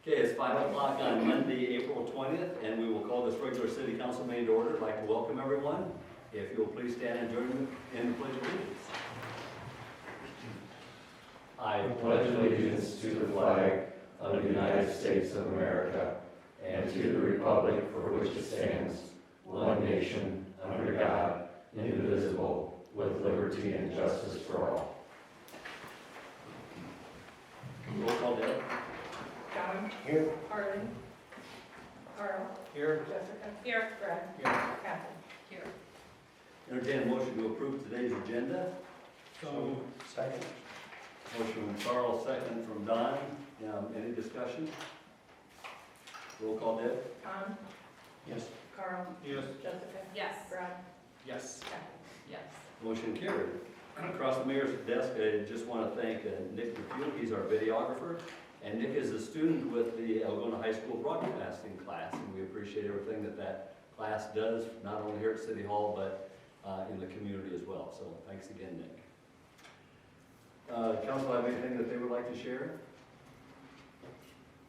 Okay, it's 5 o'clock on Monday, April 20th, and we will call this regular city council meeting to order. I'd like to welcome everyone. If you'll please stand and join me in the pledge of allegiance. I pledge allegiance to the flag of the United States of America and to the republic for which it stands, one nation, under God, indivisible, with liberty and justice for all. Roll call, Deb. John. Here. Harlan. Carl. Here. Jessica. Here. Brad. Here. Kathy. Here. Entertain a motion to approve today's agenda. So. Second. Motion from Carl, second from Don. Any discussion? Roll call, Deb. John. Yes. Carl. Yes. Jessica. Yes. Brad. Yes. Kathy. Yes. Motion carried. Across the mayor's desk, I just want to thank Nick McHugh. He's our videographer. And Nick is a student with the Algona High School broadcasting class, and we appreciate everything that that class does, not only here at City Hall, but in the community as well. So thanks again, Nick. Council have anything that they would like to share?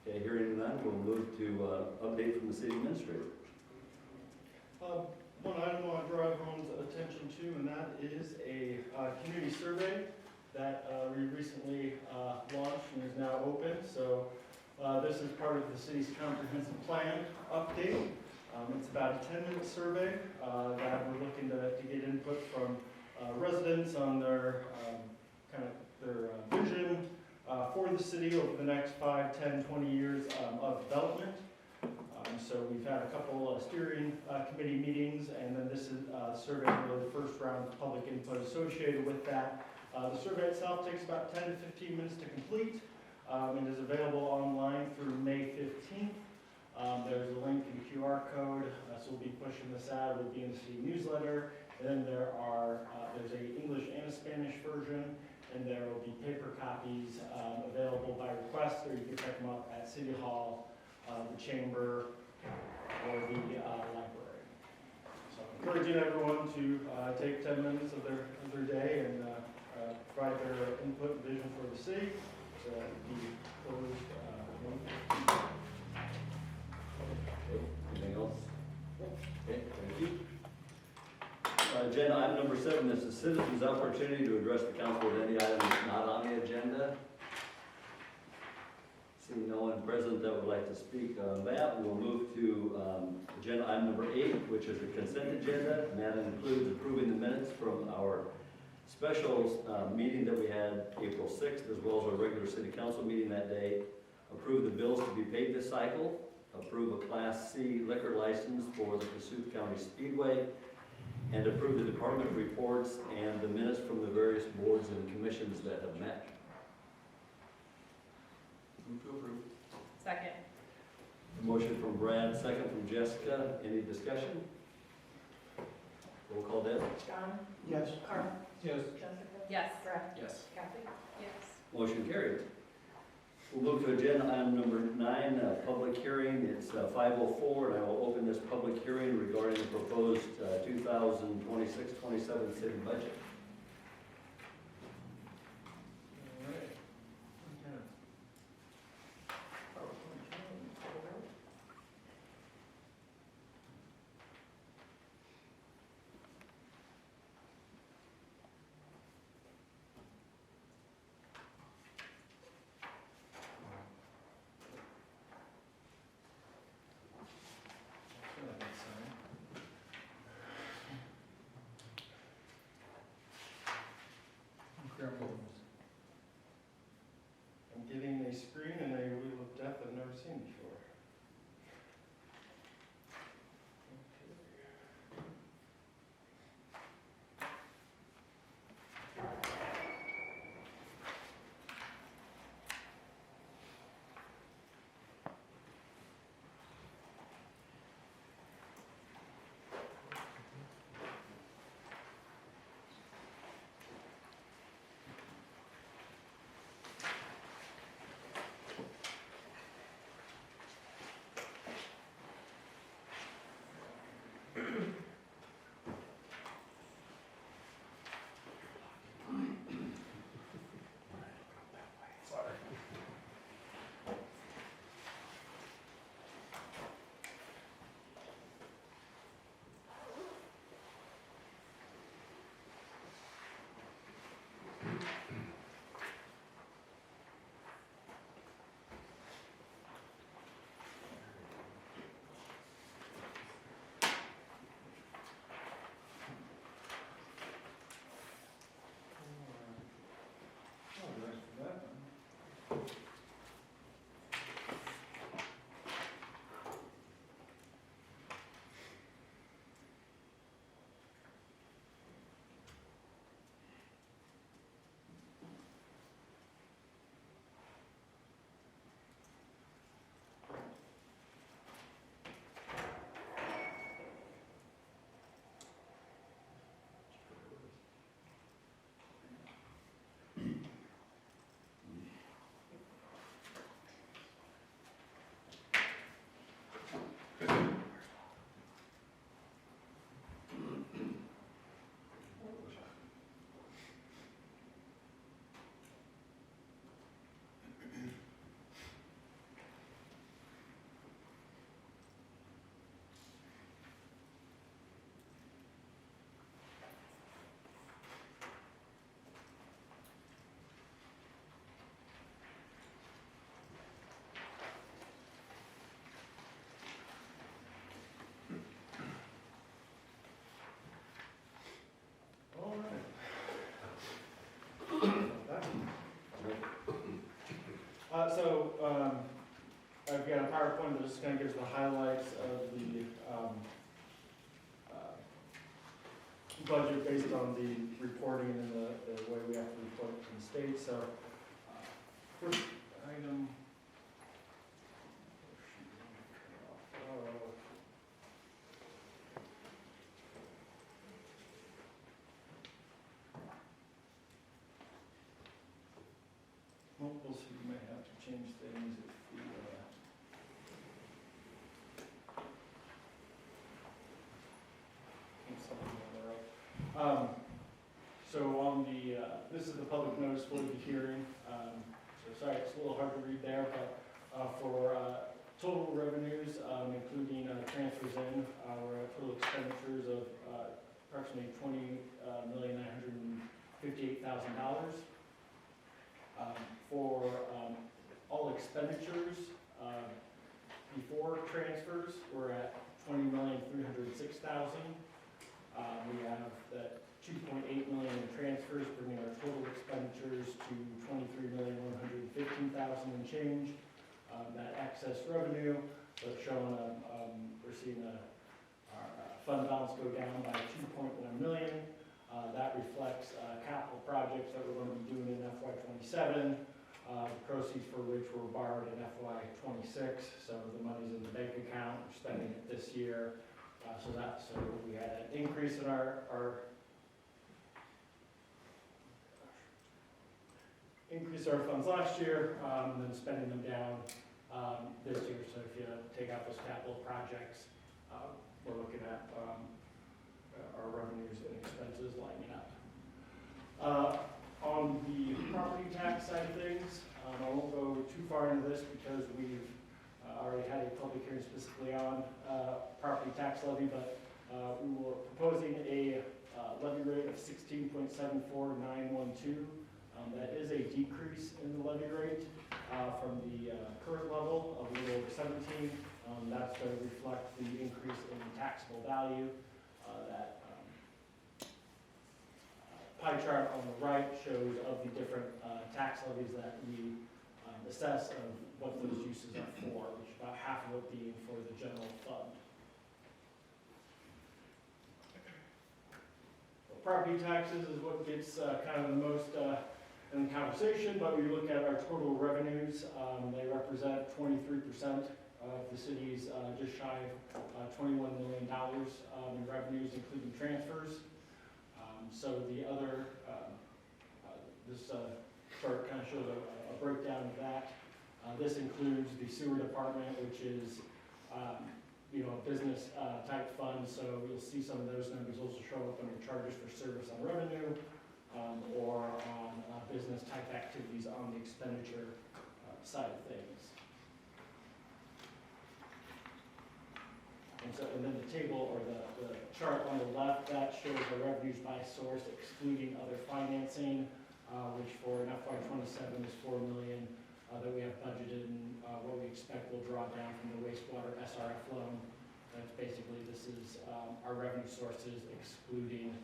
Okay, hearing none, we'll move to update from the city administrator. One item I want to draw everyone's attention to, and that is a community survey that we recently launched and is now open. So this is part of the city's comprehensive plan update. It's about a 10-minute survey that we're looking to get input from residents on their vision for the city over the next 5, 10, 20 years of development. So we've had a couple steering committee meetings, and then this is survey really the first round of public input associated with that. The survey itself takes about 10 to 15 minutes to complete and is available online through May 15th. There's a link and QR code, so we'll be pushing this out. It will be in the city newsletter. And then there's a English and a Spanish version, and there will be paper copies available by request, or you can pick them up at City Hall, the Chamber, or the library. So encouraging everyone to take 10 minutes of their day and provide their input and vision for the city. So that would be closed. Anything else? Okay, thank you. Agenda item number 7 is the citizens' opportunity to address the council with any item that's not on the agenda. Seeing no one present that would like to speak on that, we'll move to agenda item number 8, which is the consent agenda, and that includes approving the minutes from our special meeting that we had April 6th, as well as our regular city council meeting that day. Approve the bills to be paid this cycle. Approve a Class C liquor license for the Kossuth County Speedway, and approve the department reports and the minutes from the various boards and commissions that have met. Move to approve. Second. Motion from Brad, second from Jessica. Any discussion? Roll call, Deb. John. Yes. Carl. Yes. Jessica. Yes. Brad. Yes. Kathy. Yes. Motion carried. We'll move to agenda item number 9, public hearing. It's 5:04, and I will open this public hearing regarding the proposed 2026-27 city budget. All right. I'm getting a screen and a wheel of death I've never seen before. I've got a PowerPoint that just kind of gives the highlights of the budget based on the reporting and the way we have to report it from the state. So, first item. Well, we'll see, we may have to change things if we, something on the right. So on the, this is the public notice for the hearing. So sorry, it's a little hard to read there, but for total revenues, including transfers in, our total expenditures of approximately $20,958,000. For all expenditures before transfers, we're at $20,306,000. We have that $2.8 million in transfers, bringing our total expenditures to $23,115,000 and change. That excess revenue, that's showing we're seeing our fund balance go down by $2.1 million. That reflects capital projects that we're going to be doing in FY '27, the proceeds for which were borrowed in FY '26. So the money's in the bank account, we're spending it this year. So we had an increase in our funds last year, and then spending them down this year. So if you take out those capital projects, we're looking at our revenues and expenses lining up. On the property tax side of things, I won't go too far into this because we've already had a public hearing specifically on property tax levy, but we were proposing a levy rate of 16.74912. That is a decrease in the levy rate from the current level of a little over 17. That's to reflect the increase in taxable value. That pie chart on the right shows of the different tax levies that we assess of what those uses are for, which about half of it being for the general fund. Well, property taxes is what gets kind of the most in the conversation, but we look at our total revenues. They represent 23% of the city's just shy of $21 million in revenues, including transfers. So the other, this chart kind of shows a breakdown of that. This includes the sewer department, which is a business type fund. So you'll see some of those numbers also show up under charges for service on revenue or on business type activities on the expenditure side of things. And then the table or the chart on the left, that shows the revenues by source excluding other financing, which for an FY '27 is $4 million that we have budgeted and what we expect will draw down from the wastewater SRF loan. That's basically, this is our revenue sources excluding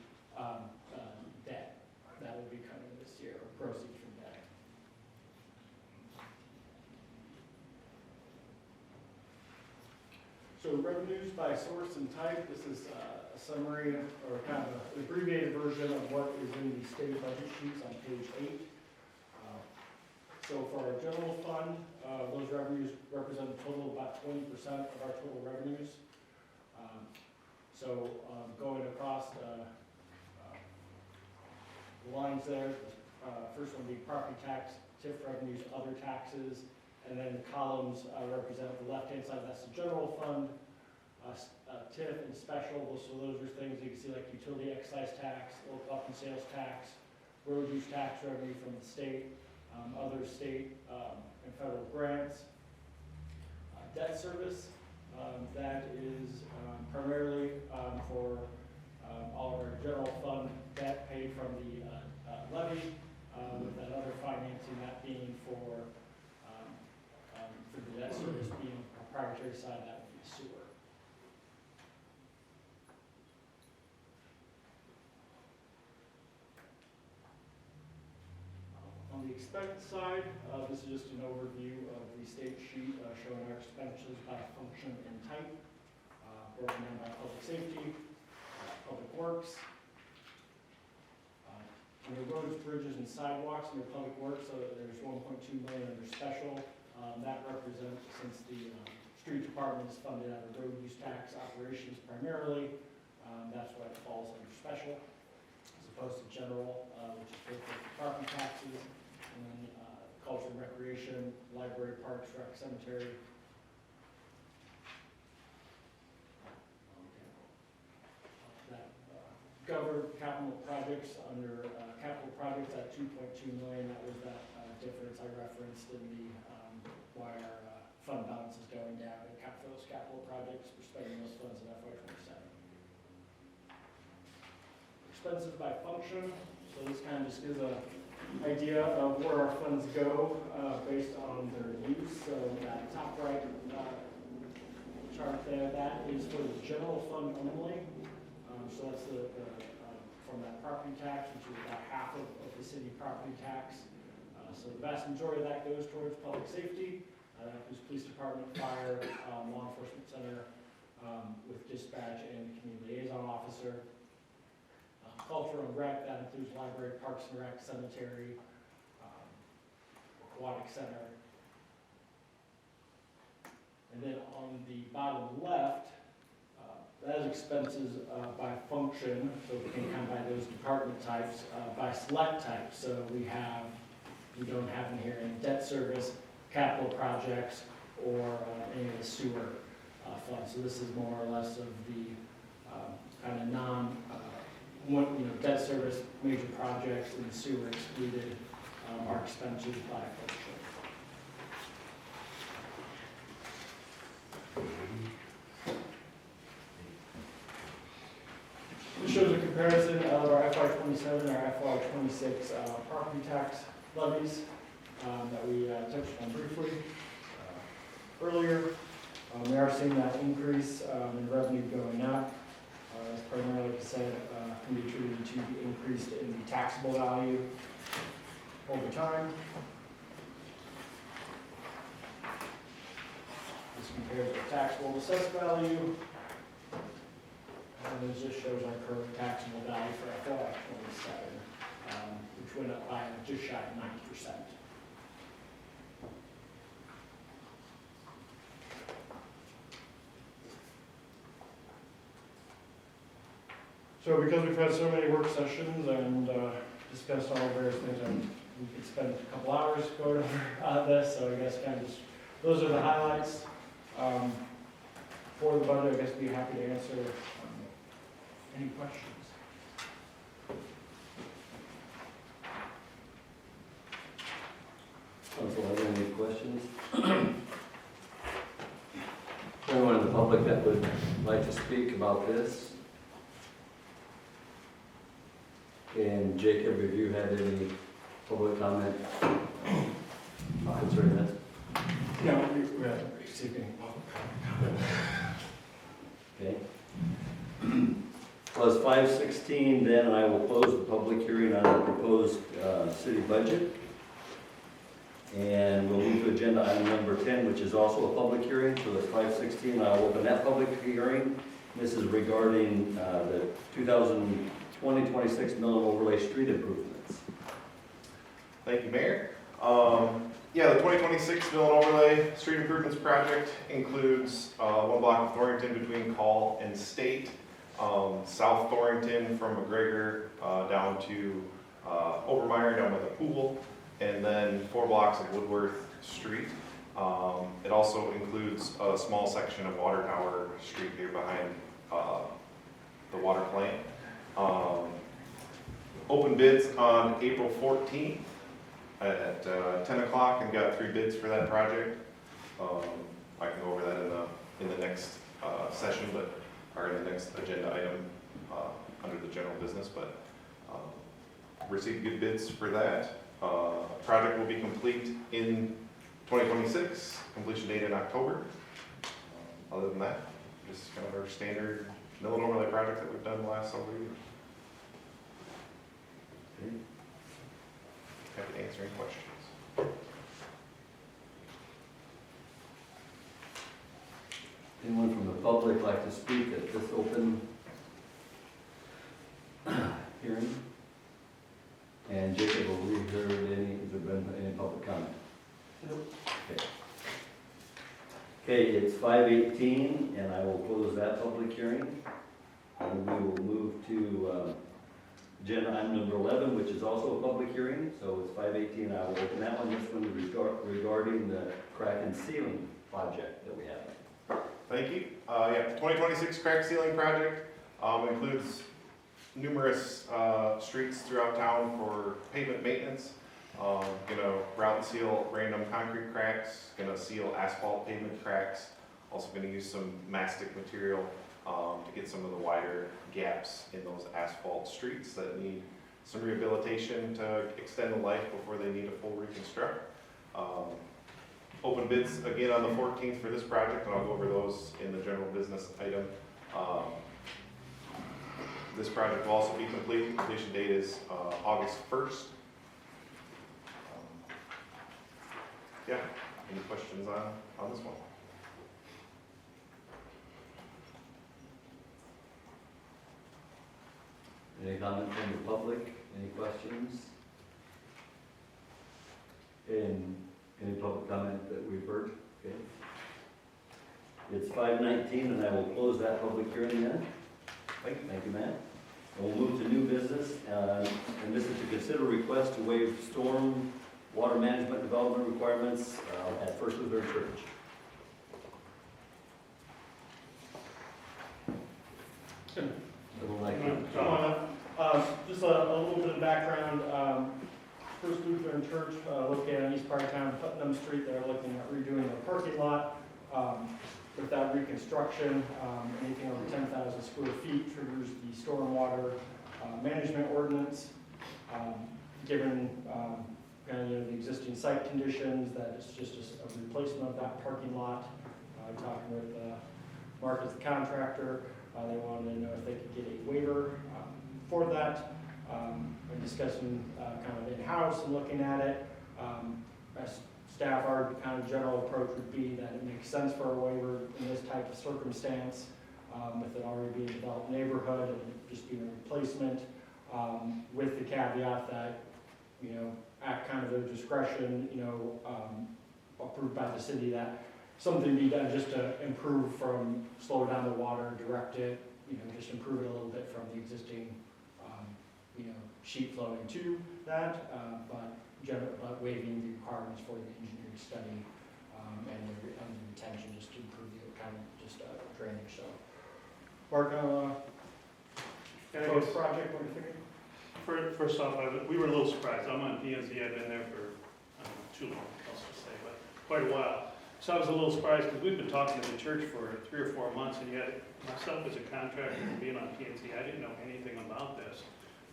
debt that will be coming this year, or proceeds from debt. So revenues by source and type, this is a summary or kind of an abbreviated version of what is in the state budget sheets on page 8. So for our general fund, those revenues represent a total of about 20% of our total revenues. Going across the lines there, first one being property tax, TIF revenues, other taxes, and then the columns represent the left-hand side, that's the general fund, TIF and special, so those are things you can see like utility excise tax, local option sales tax, road use tax revenue from the state, other state and federal grants. Debt service, that is primarily for all of our general fund debt paid from the levy, with that other financing that being for the debt service being a proprietary side, that would be sewer. On On the expense side, this is just an overview of the state sheet showing our expenditures by function and type, broken down by public safety, public works, under roads, bridges, and sidewalks, under public works, so there's 1.2 million under special. That represents, since the street department is funded out of road use tax operations primarily, that's why it falls under special, as opposed to general, which is paid for property taxes, and then culture and recreation, library, parks, rec, cemetery. That covered capital projects under capital projects at 2.2 million. That was that difference I referenced in the why our fund balance is going down to account for those capital projects. We're spending those funds in FY27. Expenses by function. So this kind of just gives an idea of where our funds go based on their use. So that top right chart there, that is for the general fund only. So that's the from that property tax, which is about half of the city property tax. So the vast majority of that goes towards public safety. That includes police department, fire, law enforcement center, with dispatch and community liaison officer. Culture and rec, that includes library, parks and rec, cemetery, aquatic center. And then on the bottom left, that is expenses by function, so we can count by those department types, by select type. So we don't have in here any debt service, capital projects, or any of the sewer funds. So this is more or less of the kind of debt service, major projects, and sewer excluded are expenditures by function. This shows a comparison of our FY27 and our FY26 property tax levies that we touched on briefly earlier. We are seeing that increase in revenue going up. It's primarily, like I said, can be attributed to the increase in the taxable value over time. This compares the taxable assessed value. And this just shows our current taxable value for FY27, which went up by just shy of 90%. So because we've had so many work sessions and discussed all the various things, we could spend a couple hours going over this, so I guess kind of just, those are the highlights. For the budget, I guess be happy to answer any questions. Council, have any questions? Anyone in the public that would like to speak about this? And Jacob, have you had any public comment concerning this? No, we haven't received any public comment. Okay. Well, it's 5:16 then, and I will close the public hearing on the proposed city budget. And we'll move to agenda item number 10, which is also a public hearing. So it's 5:16, I'll open that public hearing. This is regarding the 2020-26 Millen Overlay Street improvements. Thank you, Mayor. The 2026 Millen Overlay Street Improvements Project includes one block of Thorrington between Call and State, South Thorrington from McGregor down to Overmeyer down by the pool, and then 4 blocks of Woodworth Street. It also includes a small section of Water Tower Street here behind the water plant. Open bids on April 14th at 10 o'clock and got 3 bids for that project. I can go over that in the next session, or in the next agenda item under the general business, but received good bids for that. Project will be complete in 2026, completion date in October. Other than that, just kind of our standard Millen Overlay project that we've done the last several years. Okay. happy to answer any questions. Anyone from the public like to speak at this open hearing? And Jacob, have we heard any, has there been any public comment? Nope. Okay. Okay, it's 5:18, and I will close that public hearing. And we will move to agenda item number 11, which is also a public hearing. So it's 5:18, I will open that one. This one is regarding the crack and ceiling project that we have. Thank you. Yeah, 2026 crack ceiling project includes numerous streets throughout town for pavement maintenance. Gonna route and seal random concrete cracks, gonna seal asphalt pavement cracks. Also gonna use some mastic material to get some of the wider gaps in those asphalt streets that need some rehabilitation to extend the life before they need a full reconstruct. Open bids again on the 14th for this project, and I'll go over those in the general business item. This project will also be complete. Completion date is August 1st. Yeah, any questions on this one? Any comment from the public? Any questions? And any public comment that we've heard? Okay. It's 5:19, and I will close that public hearing then. Thank you, Matt. And we'll move to new business, and this is to consider request to waive storm water management development requirements at First Lutheran Church. Someone like to- Come on up. Just a little bit of background. First Lutheran Church, located on East Part of Town, Putnam Street, they're looking at redoing their parking lot. With that reconstruction, anything over 10,000 square feet triggers the stormwater management ordinance. Given kind of the existing site conditions, that it's just a replacement of that parking lot. Talking with Mark as the contractor, they wanted to know if they could get a waiver for that. We're discussing kind of in-house and looking at it. As staff, our kind of general approach would be that it makes sense for a waiver in this type of circumstance, with it already being a developed neighborhood and it just being a replacement, with the caveat that, at kind of their discretion, approved by the city, that something be done just to improve from, slow down the water, direct it, just improve it a little bit from the existing, sheet flowing to that, but waiving the requirements for the engineering study, and the retention, just to improve the kind of just drainage, so. Mark, first project, what are you thinking? First off, we were a little surprised. I'm on P&Z, I've been there for, I don't know, too long, else to say, but quite a while. So I was a little surprised because we've been talking to the church for 3 or 4 months, and yet myself as a contractor and being on P&Z, I didn't know anything about this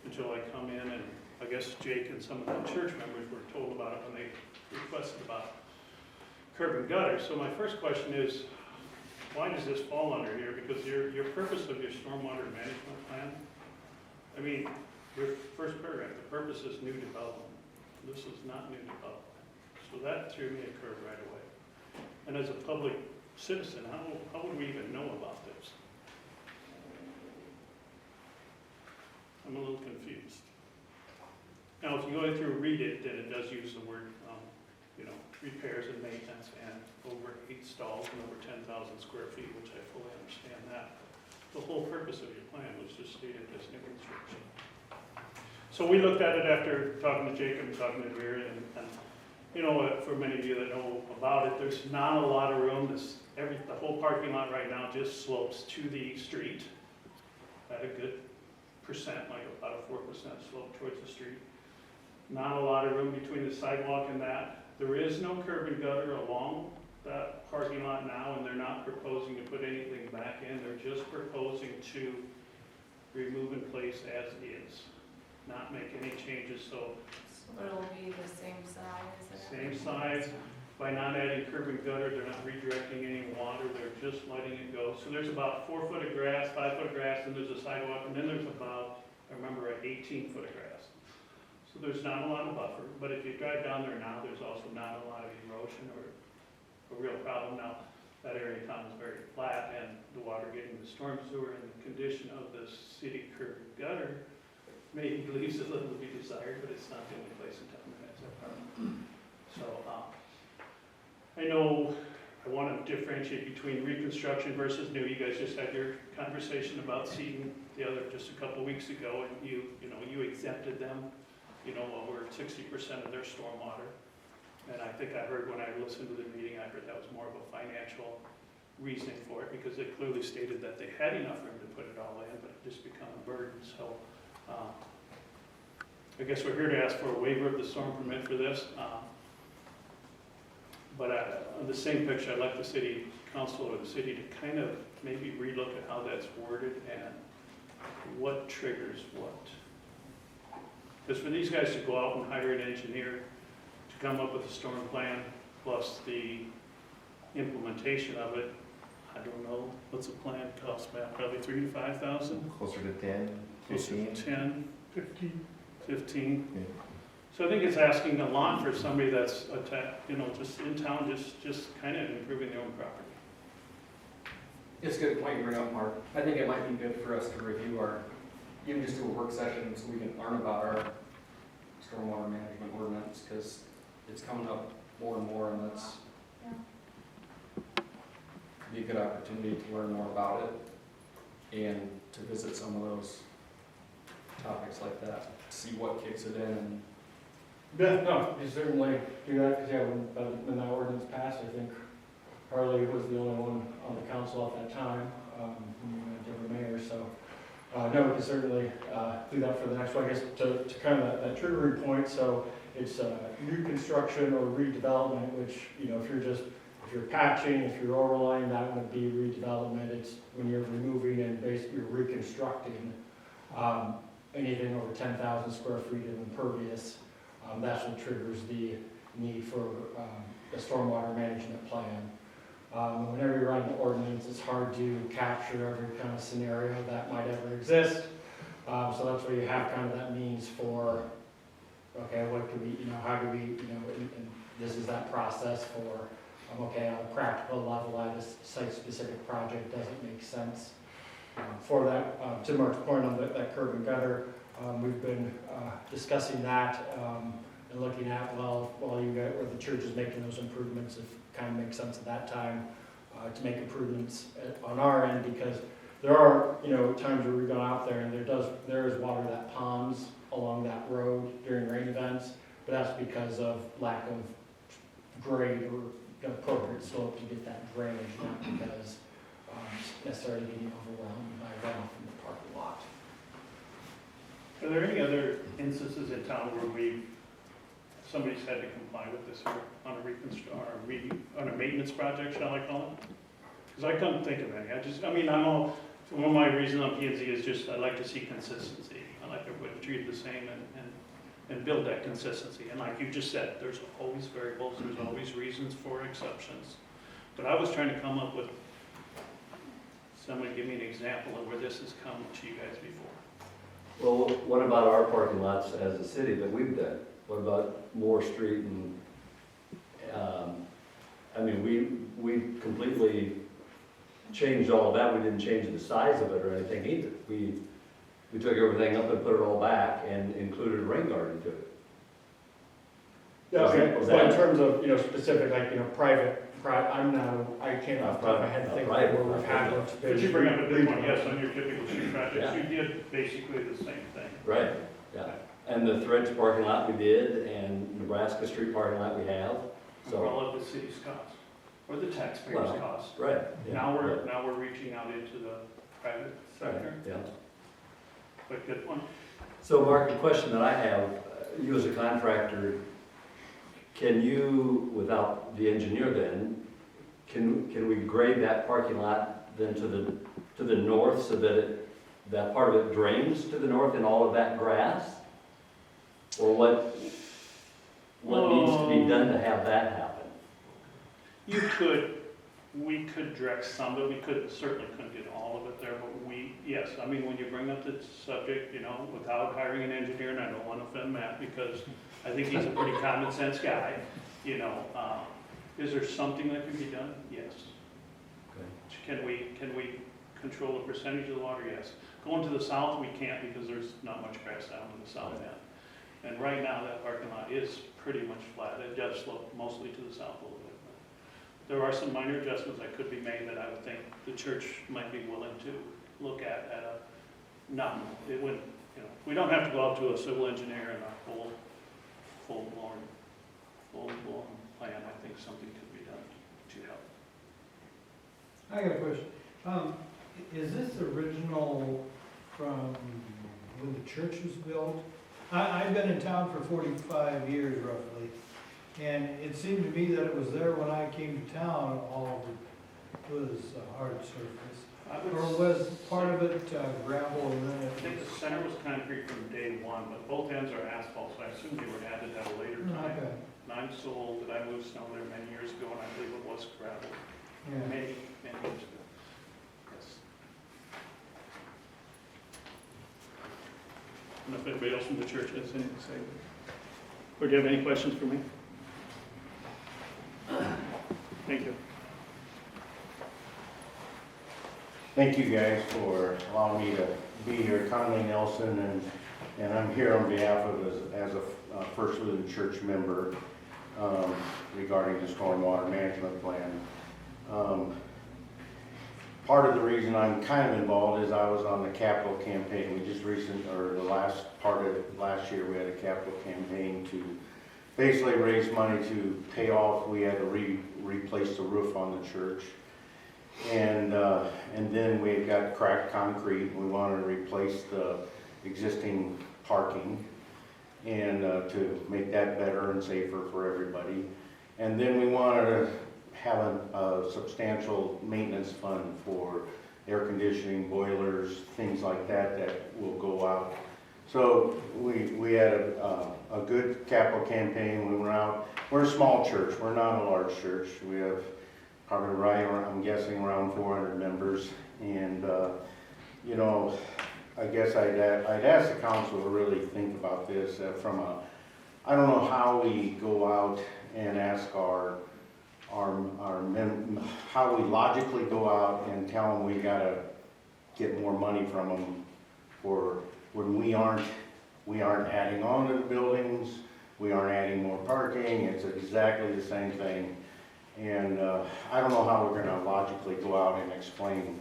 until I come in, and I guess Jake and some of the church members were told about it when they requested about curb and gutter. So my first question is, why does this fall under here? Because your purpose of your stormwater management plan, I mean, your first paragraph, the purpose is new development. This is not new development. So that threw me a curve right away. And as a public citizen, how would we even know about this? I'm a little confused. Now, if you go through read it, then it does use the word, repairs and maintenance and over 8 stalls and over 10,000 square feet, which I fully understand that. The whole purpose of your plan was just stated as new construction. So we looked at it after talking to Jacob and talking to Greer, and for many of you that know about it, there's not a lot of room. The whole parking lot right now just slopes to the street at a good percent, like about a 4% slope towards the street. Not a lot of room between the sidewalk and that. There is no curb and gutter along that parking lot now, and they're not proposing to put anything back in. They're just proposing to remove in place as is, not make any changes. So it'll be the same size? same size. By not adding curb and gutter, they're not redirecting any water. They're just letting it go. So there's about 4 foot of grass, 5 foot of grass, and there's a sidewalk, and then there's about, I remember, an 18 foot of grass. So there's not a lot of buffer, but if you drive down there now, there's also not a lot of erosion or a real problem. Now, that area of town is very flat, and the water getting the storm sewer and the condition of the city curb and gutter maybe leaves a little to be desired, but it's not the only place in town that has that problem. So, I know I want to differentiate between reconstruction versus new. You guys just had your conversation about seeding the other just a couple weeks ago, and you exempted them, over 60% of their stormwater. And I think I heard when I listened to the meeting, I heard that was more of a financial reasoning for it, because they clearly stated that they had enough room to put it all in, but it just become a burden. So I guess we're here to ask for a waiver of the storm permit for this. But on the same picture, I'd like the city council or the city to kind of maybe relook at how that's worded and what triggers what. Because for these guys to go out and hire an engineer to come up with a storm plan plus the implementation of it, I don't know, what's a plan cost, Matt? Probably $3,000 to $5,000? Closer to 10, Closer 15. to 10, 15. Yeah. So I think it's asking a lot for somebody that's just in town, just kind of improving their own property. It's a good point you bring up, Mark. I think it might be good for us to review even just do a work session so we can learn about our stormwater management ordinance, because it's coming up more and more, and that's be a good opportunity to learn more about it and to visit some of those topics like that, see what kicks it in. And Yeah, no, you certainly do that, because when that ordinance passed, I think Harley was the only one on the council at that time, when you were a different mayor, so. No, we can certainly do that for the next one, I guess, to kind of that triggering point. So it's new construction or redevelopment, which, if you're patching, if you're overlaying, that would be redevelopment. It's when you're removing and basically you're reconstructing anything over 10,000 square feet of impervious. That's what triggers the need for a stormwater management plan. Whenever you write an ordinance, it's hard to capture every kind of scenario that might ever exist. So that's where you have kind of that means for, okay, what could we, how do we, and this is that process for, okay, on a practical level, at a site-specific project, does it make sense? For that, to Mark's point on that curb and gutter, we've been discussing that and looking at, while you guys, or the church is making those improvements, if it kind of makes sense at that time to make improvements on our end, because there are, times where we've gone out there and there is water that ponds along that road during rain events, but that's because of lack of grade or appropriate slope to get that drainage, not because necessarily being overwhelmed by runoff from the parking lot. Are there any other instances in town where somebody's had to comply with this on a maintenance project, shall I call it? Because I couldn't think of any. One of my reasons on P&Z is just I like to see consistency. I like everybody to treat it the same and build that consistency. And like you just said, there's always variables, there's always reasons for exceptions. But I was trying to come up with, somebody give me an example of where this has come to you guys before. Well, what about our parking lots as a city that we've done? What about Moore Street and, we completely changed all of that. We didn't change the size of it or anything either. We took everything up and put it all back and included a rain garden to it. Yeah, okay, Was but in that- terms of, specific, private, I can't off the top of my head think of where we've had those. But you bring up a good point, yes, on your typical street projects, Yeah. you did basically the same thing. Right, yeah. And the Threads parking lot we did, and Nebraska Street parking lot we have, For so, all of the city's costs, or the taxpayers' Well, costs. right. yeah, Now yeah, we're reaching out into the private sector, Yeah. but good one. So Mark, the question that I have, you as a contractor, can you, without the engineer then, can we grade that parking lot then to the north so that that part of it drains to the north and all of that grass? Or what needs to be done to have that happen? You could, we could direct some, but we certainly couldn't get all of it there, but yes, I mean, when you bring up the subject, without hiring an engineer, and I don't want to offend Matt, because I think he's a pretty common sense guy, is there something that can be done? Yes. Can we control the percentage of the water? Yes. Going to the south, we can't because there's not much grass down in the south end. And right now, that parking lot is pretty much flat. It does slope mostly to the south a little bit. There are some minor adjustments that could be made that I would think the church might be willing to look at it wouldn't, we don't have to go out to a civil engineer and a full-blown plan. I think something could be done to help. I got a question. Is this original from when the church was built? I've been in town for 45 years roughly, and it seemed to me that it was there when I came to town, all of it was a hard surface. Or was part of it gravel and then I think the center was concrete from day one, but both ends are asphalt, so I assume they were added at a later time. Okay, And I'm so old that I moved snow there many years ago, and I believe it was gravel, yeah. many years ago. Yes. I don't know if anybody else from the church has anything to say. Or do you have any questions for me? Thank you. Thank you guys for allowing me to be here. Conley Nelson, and I'm here on behalf of as a First Lutheran Church member regarding the stormwater management plan. Part of the reason I'm kind of involved is I was on the capital campaign. We just the last part of last year, we had a capital campaign to basically raise money to pay off. We had to replace the roof on the church. And then we got cracked concrete. We wanted to replace the existing parking and to make that better and safer for everybody. And then we wanted to have a substantial maintenance fund for air conditioning, boilers, things like that will go out. So we had a good capital campaign. We went out. We're a small church. We're not a large church. We have probably I'm guessing around 400 members. And, I guess I'd ask the council to really think about this I don't know how we go out and ask how we logically go out and tell them we gotta get more money from them for when we aren't adding on to the buildings, we aren't adding more parking, it's exactly the same thing. And I don't know how we're gonna logically go out and explain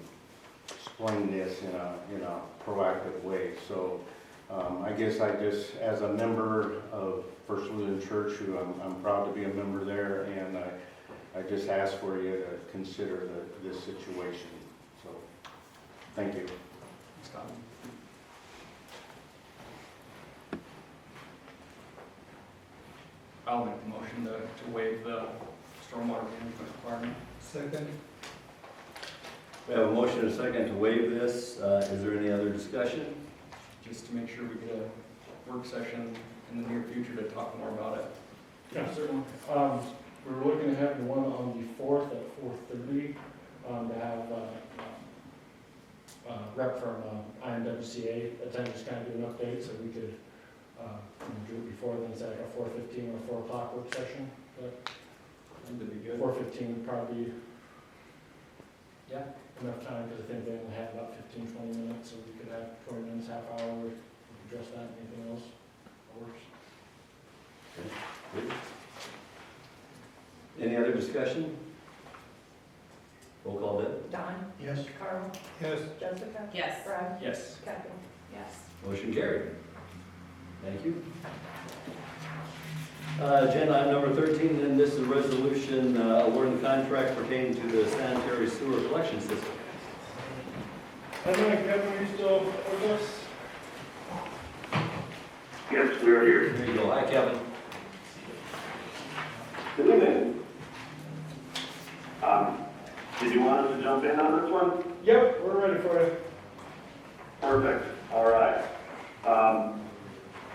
this in a proactive way. So I guess as a member of First Lutheran Church, who I'm proud to be a member there, and I just ask for you to consider this situation. So, thank you. Thanks, Tom. I'll make the motion to waive the stormwater management requirement. Second? We have a motion and a second to waive this. Is there any other discussion? Just to make sure we get a work session in the near future to talk more about it. Yeah, certainly. We're looking to have the one on the 4th at 4:30, to have rep from IMWCA attend, just kind of do an update, so we could do it before then, say like a 4:15 or 4 o'clock work session. But That'd be good. 4:15 would probably be Yeah. enough time, because I think they only have about 15-20 minutes, so we could have 20 minutes, half hour, we could address that, anything else works. Good. Any other discussion? Roll call then. Don, Yes. Carl, Yes. Jessica, Yes. Brad, Yes. Kathy. Yes. Motion carried. Thank you. Agenda item number 13, then this is a resolution awarding the contract pertaining to the sanitary sewer collection system. Hi, Kevin, are you still with us? Yes, we are here. There you go. Hi, Kevin. Good evening. Did you want us to jump in on this one? Yep, we're ready for you. Perfect, all right.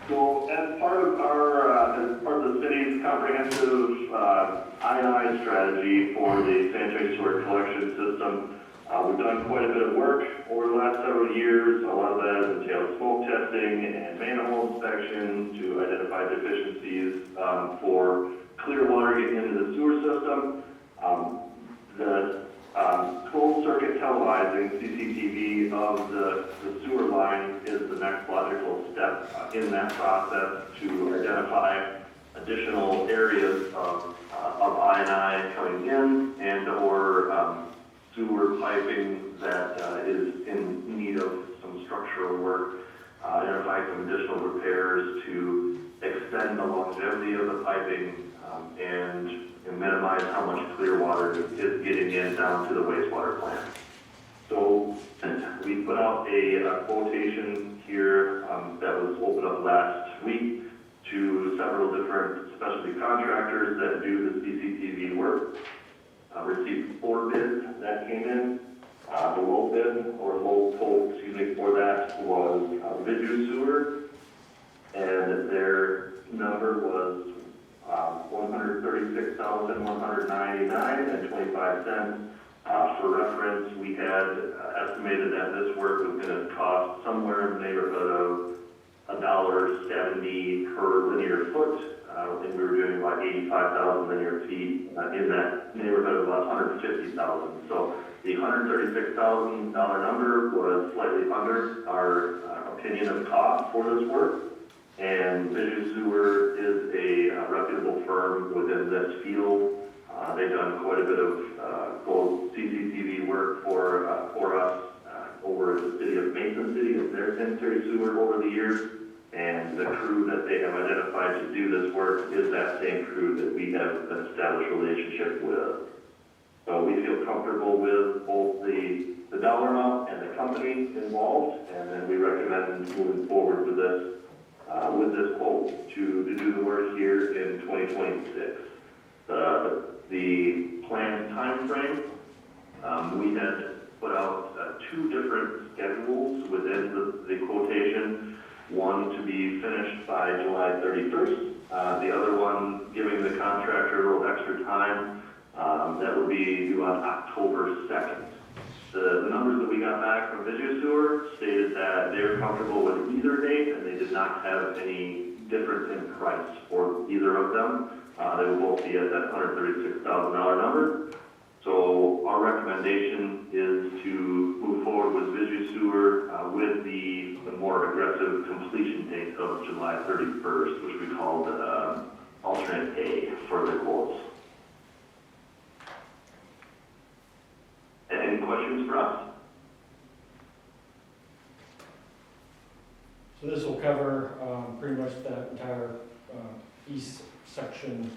So as part of the city's comprehensive comprehensive I&I strategy for the sanitary sewer collection system. We've done quite a bit of work over the last several years. A lot of that has entailed smoke testing and manhole inspection to identify deficiencies for clear water getting into the sewer system. The closed circuit televising CCTV of the sewer line is the next logical step in that process to identify additional areas of I&I coming in and or sewer piping that is in need of some structural work, identify some additional repairs to extend the longevity of the piping and minimize how much clear water is getting in down to the wastewater plant. So we put out a quotation here that was opened up last week to several different specialty contractors that do the CCTV work. Received 4 bids that came in. The low bid, or low quote, for that was Vidu Sewer, and their number was $136,199.25. For reference, we had estimated that this work was going to cost somewhere in the neighborhood of $1.70 per linear foot. And we were doing about 85,000 linear feet in that neighborhood of about 150,000. So the $136,000 number was slightly under our opinion of cost for this work. And Vidu Sewer is a reputable firm within this field. They've done quite a bit of both CCTV work for us over at the city of Mason City and their sanitary sewer over the years. And the crew that they have identified to do this work is that same crew that we have an established relationship with. So we feel comfortable with both the dollar amount and the company involved, and then we recommend moving forward with this quote to do the work here in 2026. The planned time frame, we had put out 2 different schedules within the quotation. One to be finished by July 31st, the other one giving the contractor a little extra time, that would be due on October 2nd. The numbers that we got back from Vidu Sewer stated that they were comfortable with either date and they did not have any difference in price for either of them. They will both be at that $136,000 number. So our recommendation is to move forward with Vidu Sewer with the more aggressive completion date of July 31st, which we called alternate A for the quotes. Any questions for us? So this will cover pretty much that entire east section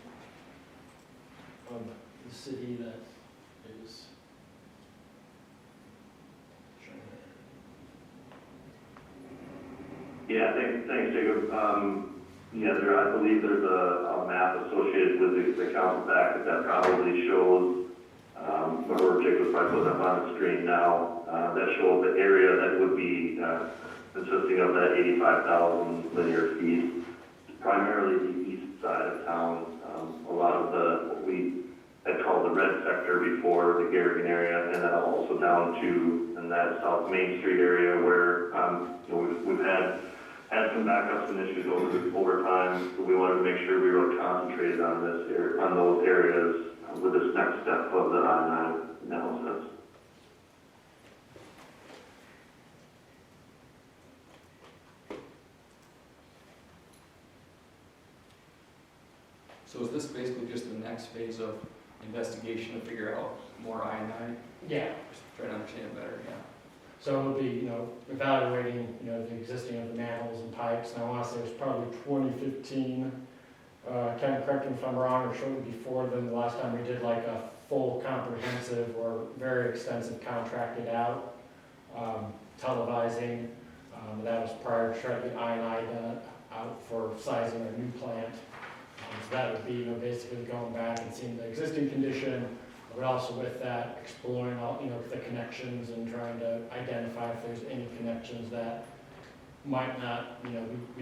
of the city that is. Yeah, thanks, Jacob. I believe there's a map associated with the council packet that probably shows, or Jacob probably put up on the screen now, that shows the area that would be consisting of that 85,000 linear feet, primarily the east side of town. A lot of what we had called the red sector before, the Garrigan area, and then also down to in that South Main Street area where we've had some backups and issues over time. So we wanted to make sure we were concentrated on those areas with this next step of the I&I analysis. So is this basically just the next phase of investigation to figure out more I&I? Yeah. Just trying to understand it better, yeah. So it'll be, evaluating, the existing of the manholes and pipes. And I want to say it was probably 2015. Kind of correct me if I'm wrong, or shortly before then, the last time we did like a full comprehensive or very extensive contracted out televising. That was prior to trying to get I&I done out for sizing our new plant. So that would be, basically going back and seeing the existing condition, but also with that exploring all, the connections and trying to identify if there's any connections that might not, we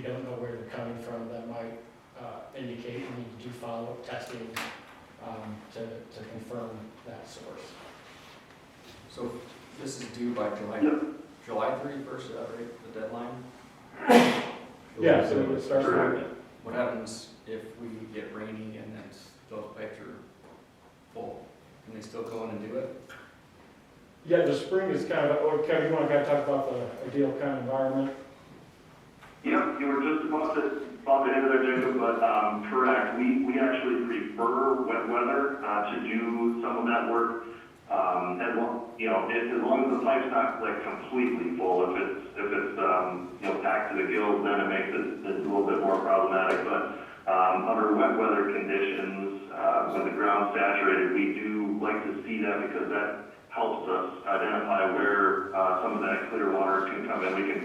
don't know where they're coming from, that might indicate we need to do follow-up testing to confirm that source. So this is due by July, Yep. July 31st, is that right, the deadline? Yeah, so we would start. Correct. What happens if we get rainy and then those pipes are full? Can they still go in and do it? Yeah, the spring is kind of, or Kevin, you want to kind of talk about the ideal kind of environment? Yep, you were just about to enter there, Jacob, but, correct, we actually prefer wet weather, to do some of that work. As long, as long as the pipe's not like completely full, if it's, packed to the gills, then it makes it a little bit more problematic, but, under wet weather conditions, when the ground's saturated, we do like to see that because that helps us identify where, some of that clear water can come in. We can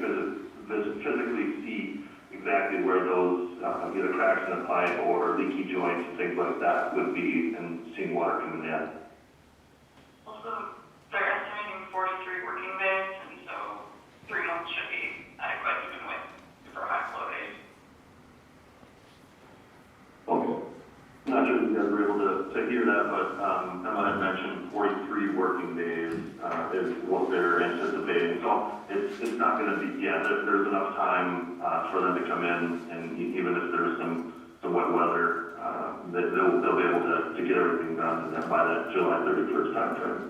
physically see exactly where those, either cracks in the pipe or leaky joints and things like that would be, and seeing water coming in. Also, they're estimating 43 working days, and so 3 months should be adequate even with super high flow days. Okay. Not sure if you guys were able to hear that, but Emma had mentioned 43 working days is what they're anticipating. So it's not going to be, there's enough time for them to come in, and even if there's some wet weather, they'll be able to get everything done by that July 31st timeframe.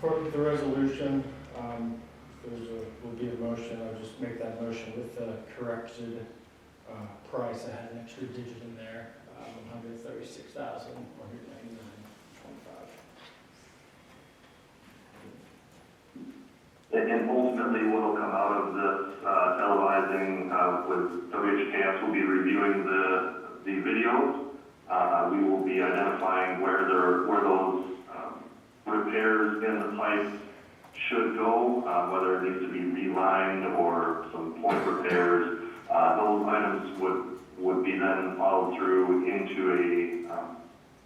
For the resolution, will be a motion, I'll just make that motion with the corrected price. I had an extra digit in there, $136,199.25. And ultimately, what will come out of this televising with WHKS will be reviewing the videos. We will be identifying where those repairs in the pipe should go, whether it needs to be relined or some point repairs. Those items would be then followed through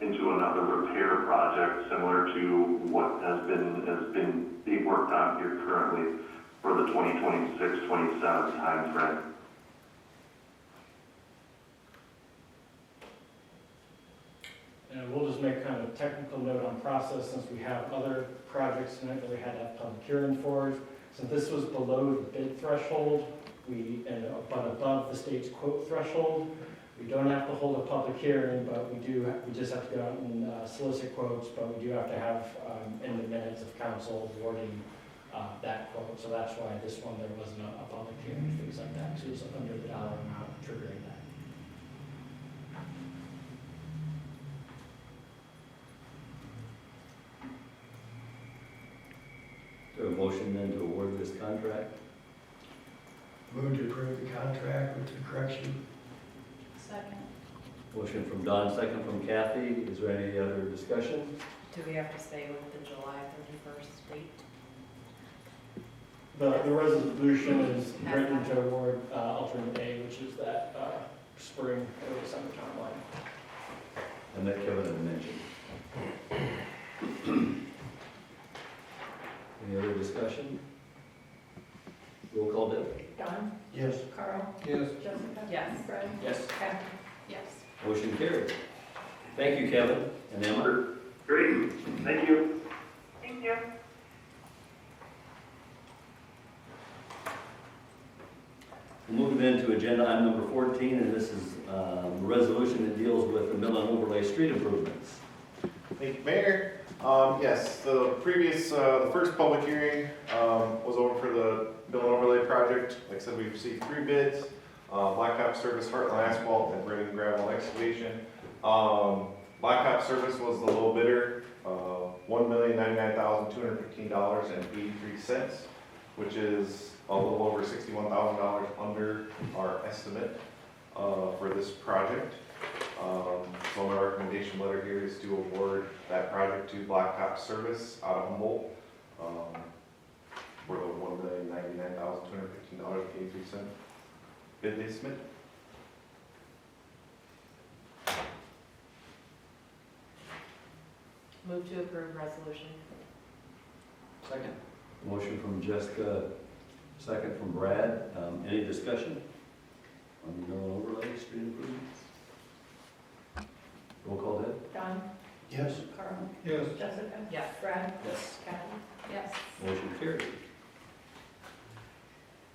into another repair project similar to what has been being worked on here currently for the 2026-27 timeframe. And we'll just make kind of a technical note on process, since we have other projects tonight that we had to have public hearing for. Since this was below the bid threshold, but above the state's quote threshold, we don't have to hold a public hearing, but we just have to go out and solicit quotes, but we do have to have in the minutes of council awarding that quote. So that's why this one, there wasn't a public hearing, things like that, so it was under the dollar amount triggering that. Is there a motion then to award this contract? Move to approve the contract with the correction. Second. Motion from Don, second from Kathy. Is there any other discussion? Do we have to stay with the July 31st date? The resolution is written to award alternate A, which is that spring, early summer timeline. And that Kevin had mentioned. Any other discussion? Roll call, Deb. Don? Yes. Carl? Yes. Jessica? Yes. Fred? Yes. Kathy? Yes. Motion carried. Thank you, Kevin and Emma. Great, thank you. Thank you. We'll move then to agenda item number 14, and this is a resolution that deals with the mill and overlay street improvements. Thank you, Mayor. Yes, the first public hearing was over for the mill and overlay project. Like I said, we've received 3 bids, Blacktop Service, Heartland Asphalt, and Brennan Gravel Excavation. Blacktop Service was the low bidder, $1,099,215.83, which is a little over $61,000 under our estimate for this project. So my recommendation letter here is to award that project to Blacktop Service out of Humboldt for the $1,099,215.83 bid they submit. Move to approve resolution. Second. Motion from Jessica, second from Brad. Any discussion on the mill overlay street improvements? Roll call, Deb? Don? Yes. Carl? Yes. Jessica? Yes. Brad? Yes. Kathy? Yes. Motion carried.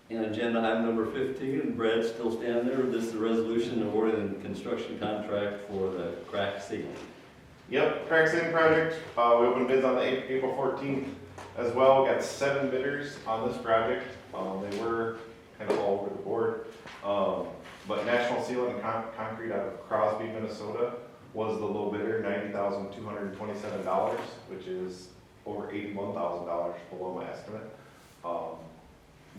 And agenda item number 15, and Brad's still standing there. This is a resolution awarding a construction contract for the crack ceiling. Yep, crack ceiling project, we opened bids on the April 14th as well, got 7 bidders on this project. They were kind of all over the board. But National Sealant and Concrete out of Crosby, Minnesota was the low bidder, $90,227, which is over $81,000 below my estimate.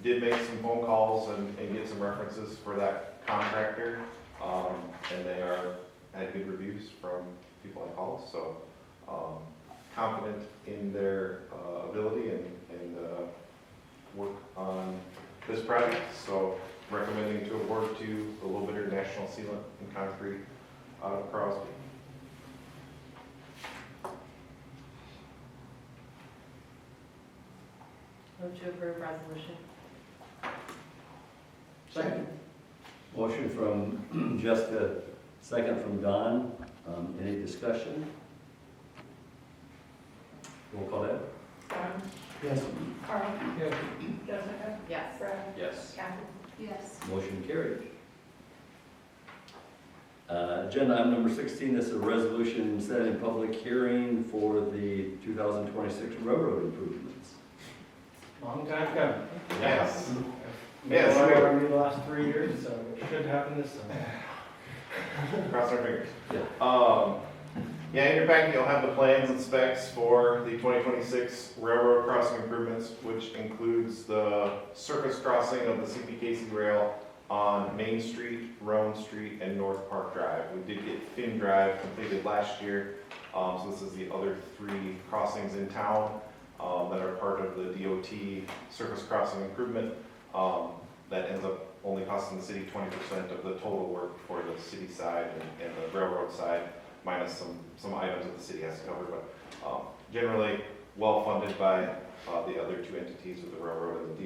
Did make some phone calls and get some references for that contractor, and they had good reviews from people I called, so confident in their ability and work on this project. So recommending to award to the low bidder, National Sealant and Concrete out of Crosby. Move to approve resolution. Second. Motion from Jessica, second from Don. Any discussion? Roll call, Deb? Don? Yes. Carl? Yes. Jessica? Yes. Brad? Yes. Kathy? Yes. Motion carried. Agenda item number 16 is a resolution setting public hearing for the 2026 railroad improvements. Long time coming. Yes. Made Yes, a lot sure. of the last 3 years, so it should happen this summer. Cross our fingers. Yeah, in your packet, you'll have the plans and specs for the 2026 railroad crossing improvements, which includes the surface crossing of the CPKC rail on Main Street, Roan Street, and North Park Drive. We did get Finn Drive completed last year, so this is the other 3 crossings in town that are part of the DOT surface crossing improvement. That ends up only costing the city 20% of the total work for the city side and the railroad side, minus some items that the city has to cover, but generally well-funded by the other 2 entities with the railroad and the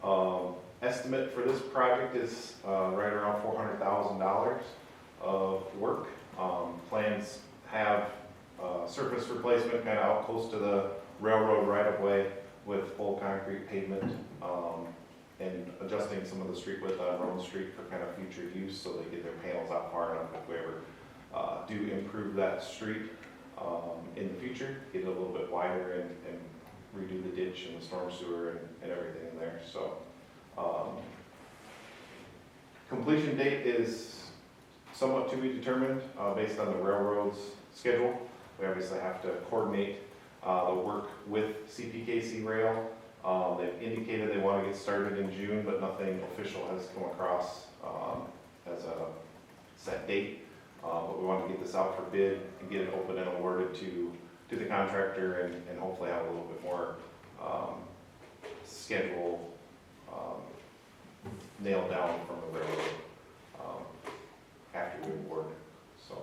DOT. Estimate for this project is right around $400,000 of work. Plans have surface replacement kind of out close to the railroad right-of-way with full concrete pavement, and adjusting some of the street width on Roan Street for kind of future use, so they get their panels out far enough if we ever do improve that street in the future, get it a little bit wider and redo the ditch and the storm sewer and everything in there. So completion date is somewhat to be determined based on the railroad's schedule. We obviously have to coordinate the work with CPKC Rail. They've indicated they want to get started in June, but nothing official has come across as a set date. But we want to get this out for bid and get it open and awarded to the contractor and hopefully have a little bit more schedule nailed down from the railroad after we award. So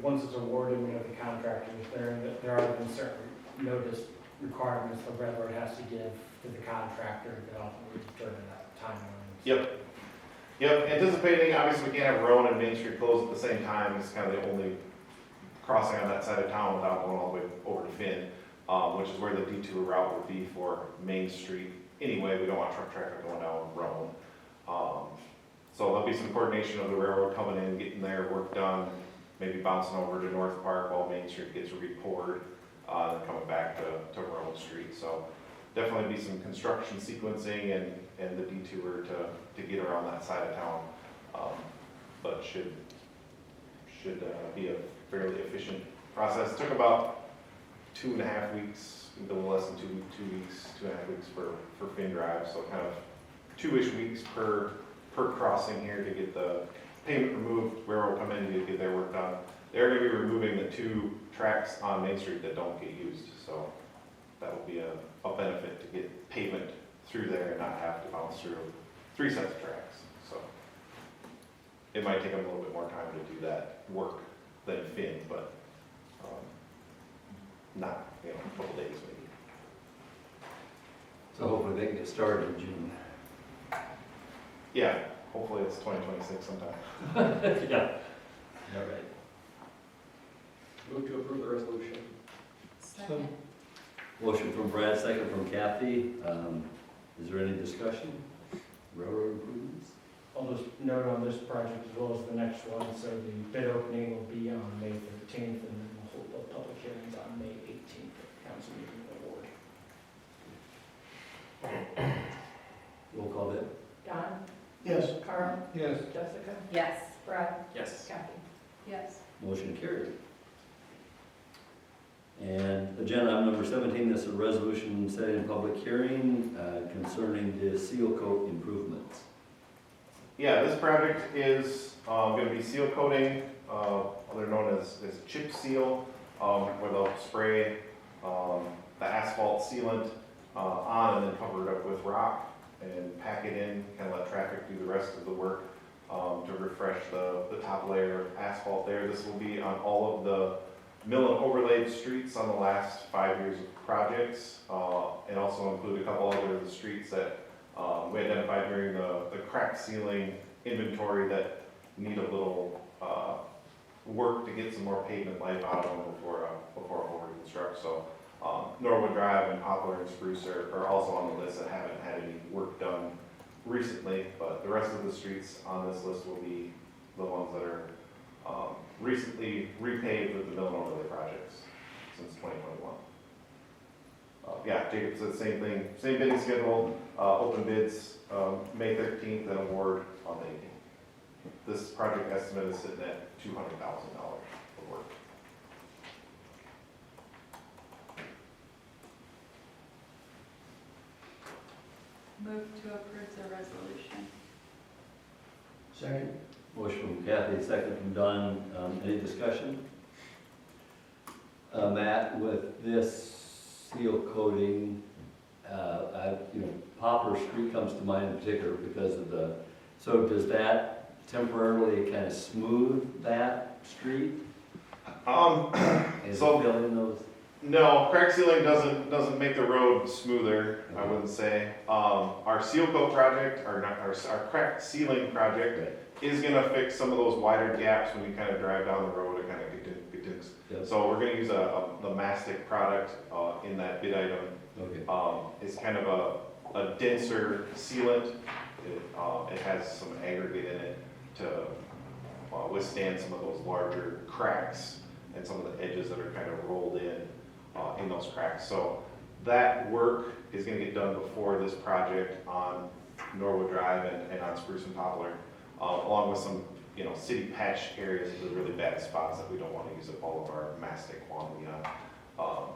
Once it's awarded, we have the contractors there, and there are then certain notice requirements the railroad has to give to the contractor that ultimately determine that timeline. Yep, anticipating, obviously we can't have Roan and Main Street closed at the same time. It's kind of the only crossing on that side of town without going all the way over to Finn, which is where the detour route would be for Main Street. Anyway, we don't want truck traffic going down Roan. So there'll be some coordination of the railroad coming in, getting their work done, maybe bouncing over to North Park while Main Street gets re-poured, then coming back to Roan Street. So definitely be some construction sequencing and the detour to get around that side of town. But should be a fairly efficient process. Took about 2.5 weeks, a little less than 2 weeks, 2.5 weeks for Finn Drive. So kind of 2-ish weeks per crossing here to get the pavement removed, railroad come in to get their work done. They're going to be removing the 2 tracks on Main Street that don't get used. So that will be a benefit to get pavement through there and not have to bounce through 3 sets of tracks. So it might take them a little bit more time to do that work than Finn, but not, a couple days maybe. So hopefully they can get started in June. Yeah, hopefully it's 2026 sometime. Yeah. All right. Move to approve the resolution. Second. Motion from Brad, second from Kathy. Is there any discussion? Railroad improvements? I'll just note on this project as well as the next one, so the bid opening will be on May 13th, and then we'll hold the public hearings on May 18th at council meeting award. Roll call then. Don? Yes. Carl? Yes. Jessica? Yes. Brad? Yes. Kathy? Yes. Motion carried. And agenda item number 17, this is a resolution setting a public hearing concerning the seal coat improvements. Yeah, this project is going to be seal coating, other known as chip seal, where they'll spray the asphalt sealant on and then cover it up with rock and pack it in, kind of let traffic do the rest of the work to refresh the top layer of asphalt there. This will be on all of the mill and overlaid streets on the last 5 years of projects, and also include a couple other of the streets that we identified during the crack sealing inventory that need a little work to get some more pavement life out of them before we reconstruct. So Norwood Drive and Poplar and Spruce are also on the list that haven't had any work done recently, but the rest of the streets on this list will be the ones that are recently repaved with the mill and overlay projects since 2021. Yeah, Jacob said the same thing, same bidding schedule, open bids May 13th and award on the 18th. This project estimate is sitting at $200,000 for work. Move to approve the resolution. Second. Motion from Kathy, second from Don. Any discussion? Matt, with this seal coating, Poplar Street comes to mind in particular because of so does that temporarily kind of smooth that street? Is it So- fill in those? No, crack sealing doesn't make the road smoother, I wouldn't say. Our seal coat project, our crack sealing project is gonna fix some of those wider gaps when you kind of drive down the road and kind of get Yep. So we're gonna use the mastic product in that bid item. Okay. It's kind of a denser sealant. It has some aggregate in it to withstand some of those larger cracks and some of the edges that are kind of rolled in those cracks. So that work is gonna get done before this project on Norwood Drive and on Spruce and Poplar, along with some, city patch areas, the really bad spots that we don't wanna use up all of our mastic quantity on.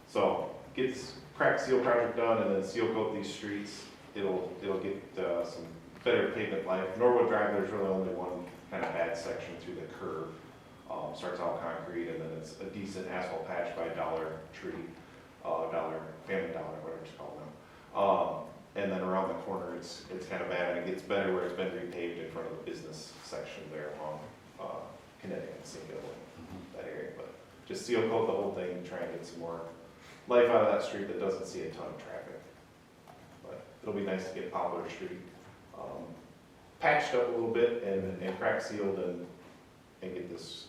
So get this crack seal project done and then seal coat these streets. It'll get some better pavement life. Norwood Drive, there's really only one kind of bad section through the curve. Starts out concrete and then it's a decent asphalt patch by Dollar Tree, Family Dollar, whatever it's called now. And then around the corner, it's kind of bad, and it gets better where it's been repaved in front of the business section there along Connecticut and St. that area. But just seal coat the whole thing and try and get some more life out of that street that doesn't see a ton of traffic. But it'll be nice to get Poplar Street patched up a little bit and crack sealed and get this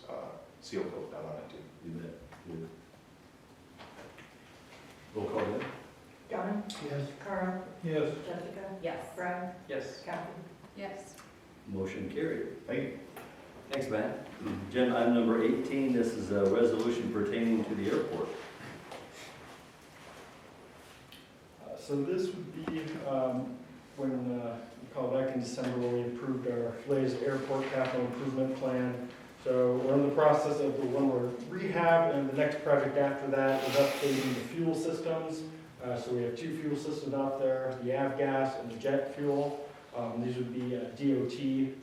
seal coat done on it too. You bet. Good. Roll call then. Don? Yes. Carl? Yes. Jessica? Yes. Brad? Yes. Kathy? Yes. Motion carried. Thank you. Thanks, Matt. Agenda item number 18, this is a resolution pertaining to the airport. So this would be when, you call back in December when we approved our latest airport capital improvement plan. So we're in the process of the one we're rehab, and the next project after that is updating the fuel systems. So we have two fuel systems out there, the avgas and the jet fuel. These would be DOT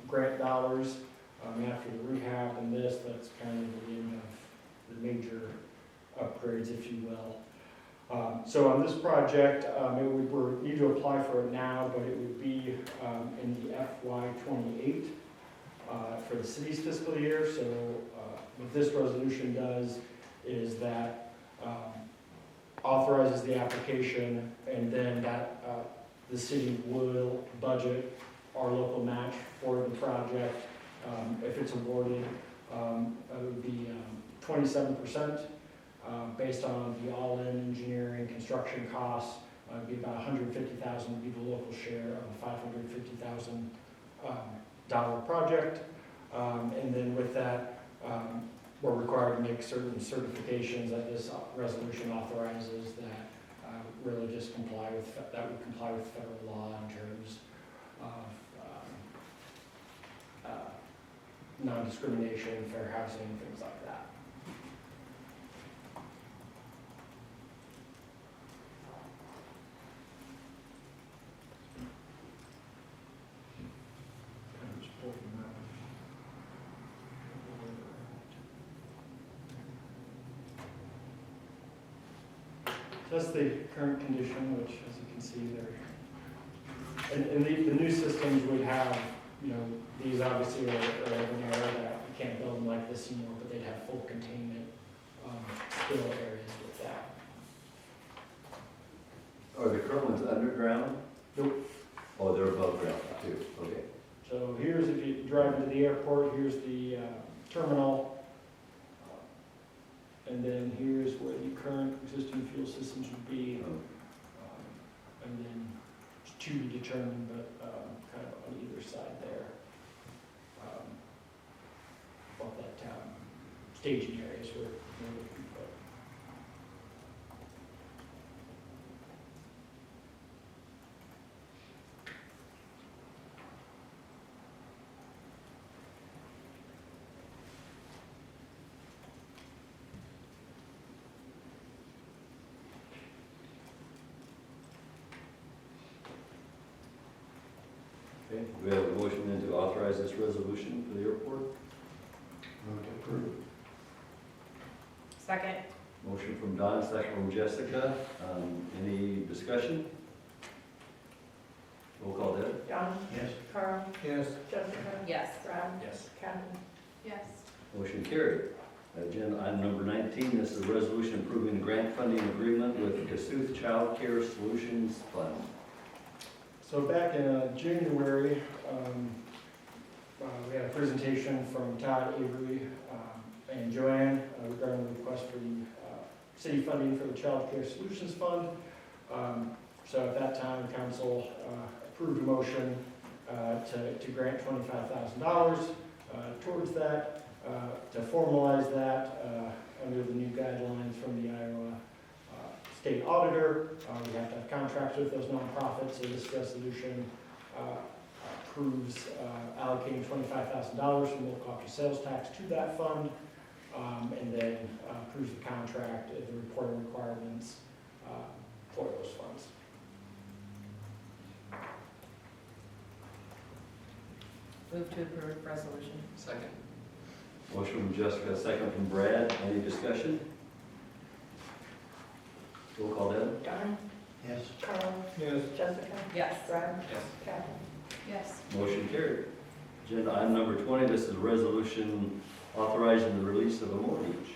grant dollars. After the rehab and this, that's kind of the end of the major upgrades, if you will. So on this project, we need to apply for it now, but it would be in the FY28 for the city's fiscal year. So what this resolution does is that authorizes the application, and then that, the city will budget our local match for the project. If it's awarded, it would be 27%, based on the all-in engineering, construction costs. It'd be about $150,000 would be the local share of a $550,000 dollar project. And then with that, we're required to make certain certifications that this resolution authorizes that really just comply with, that would comply with federal law in terms of non-discrimination, fair housing, things like that. So that's the current condition, which, as you can see there, and the new systems would have, you know, these obviously are an area that you can't build them like this anymore, but they'd have full containment, spill areas with that. Are the current ones underground? Nope. Oh, they're above ground too, okay. So here's, if you drive into the airport, here's the terminal. And then here's where the current existing fuel systems would be. And then it's to be determined, but kind of on either side there. Of that staging areas where we're looking to put. Okay, we have a motion then to authorize this resolution for the airport. Move to approve. Second. Motion from Don, second from Jessica. Any discussion? Roll call, Deb? John? Yes. Carl? Yes. Jessica? Yes. Brad? Yes. Kathy? Yes. Motion carried. Agenda item number 19, this is a resolution approving the grant funding agreement with Cassuth Child Care Solutions Fund. So back in January, we had a presentation from Todd Avery and Joanne regarding the request for the city funding for the Child Care Solutions Fund. So at that time, council approved a motion to grant $25,000 towards that, to formalize that under the new guidelines from the Iowa state auditor. We have to have contracts with those nonprofits, so this resolution approves allocating $25,000 from local option sales tax to that fund, and then approves the contract and the reporting requirements for those funds. Move to approve resolution. Second. Motion from Jessica, second from Brad. Any discussion? Roll call, Deb? John? Yes. Carl? Yes. Jessica? Yes. Brad? Yes. Kathy? Yes. Motion carried. Agenda item number 20, this is a resolution authorizing the release of a mortgage.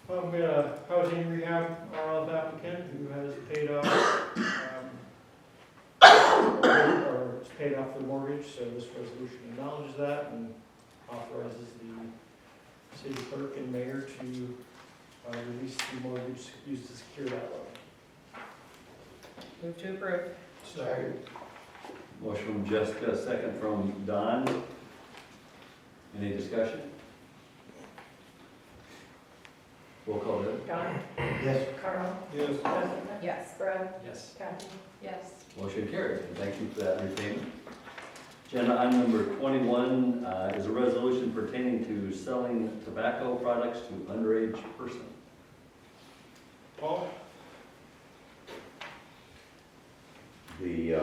We had a housing rehab RLF applicant who has paid off, or has paid off the mortgage, so this resolution acknowledges that and authorizes the city clerk and mayor to release the mortgage used to secure that loan. Move to approve. Second. Motion from Jessica, second from Don. Any discussion? Roll call, Deb? John? Yes. Carl? Yes. Jessica? Yes. Brad? Yes. Kathy? Yes. Motion carried. And thank you for that repayment. Agenda item number 21 is a resolution pertaining to selling tobacco products to underage persons. Paul? The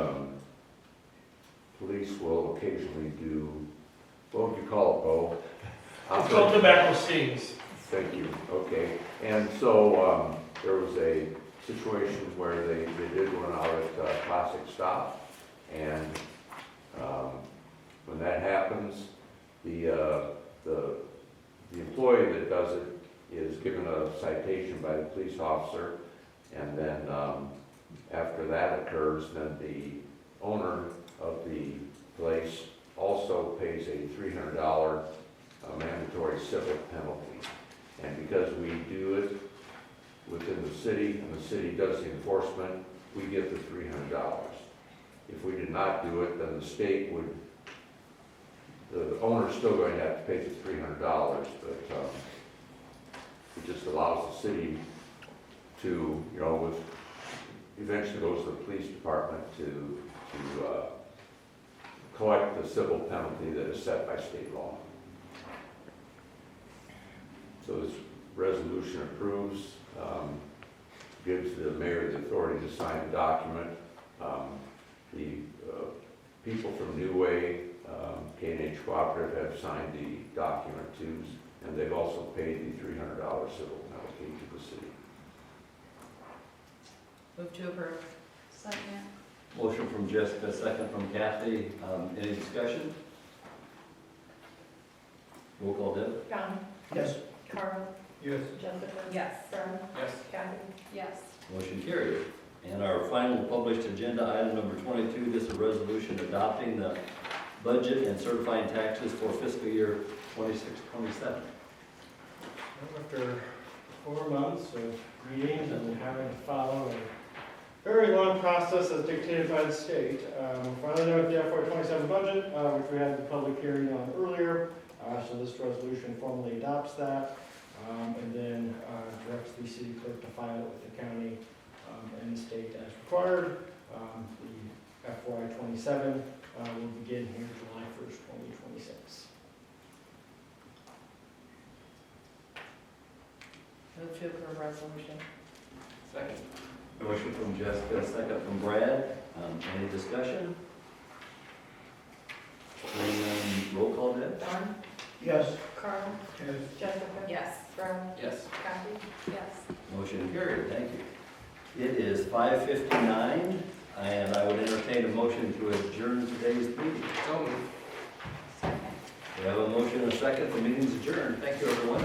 police will occasionally do, what would you call it, Bo? It's called tobacco stings. Thank you, okay. And so there was a situation where they did run out at Classic Stop. And when that happens, the employee that does it is given a citation by the police officer, and then after that occurs, then the owner of the place also pays a $300 mandatory civil penalty. And because we do it within the city, and the city does the enforcement, we get the $300. If we did not do it, then the state would, the owner's still going to have to pay the $300, but it just allows the city to, you know, with, eventually goes to the police department to collect the civil penalty that is set by state law. So this resolution approves, gives the mayor the authority to sign the document. The people from New Way, K&H Cooperative have signed the document too, and they've also paid the $300 civil penalty to the city. Move to approve. Second. Motion from Jessica, second from Kathy. Any discussion? Roll call, Deb? John? Yes. Carl? Yes. Jessica? Yes. Brian? Yes. Kathy? Yes. Motion carried. And our final published agenda, item number 22, this is a resolution adopting the budget and certifying taxes for fiscal year 26-27. After 4 months of meetings and having to follow a very long process as dictated by the state, we're finally done with the FY27 budget, which we had the public hearing on earlier. So this resolution formally adopts that, and then directs the city clerk to file it with the county and the state as required. The FY27 will begin here July 1st, 2026. Move to approve resolution. Second. Motion from Jessica, second from Brad. Any discussion? Hearing none, roll call, Deb? John? Yes. Carl? Yes. Jessica? Yes. Brian? Yes. Kathy? Yes. Motion carried, thank you. It is 5:59, and I would entertain a motion to adjourn today's meeting. So moved. Second. We have a motion and a second, the meeting's adjourned. Thank you, everyone.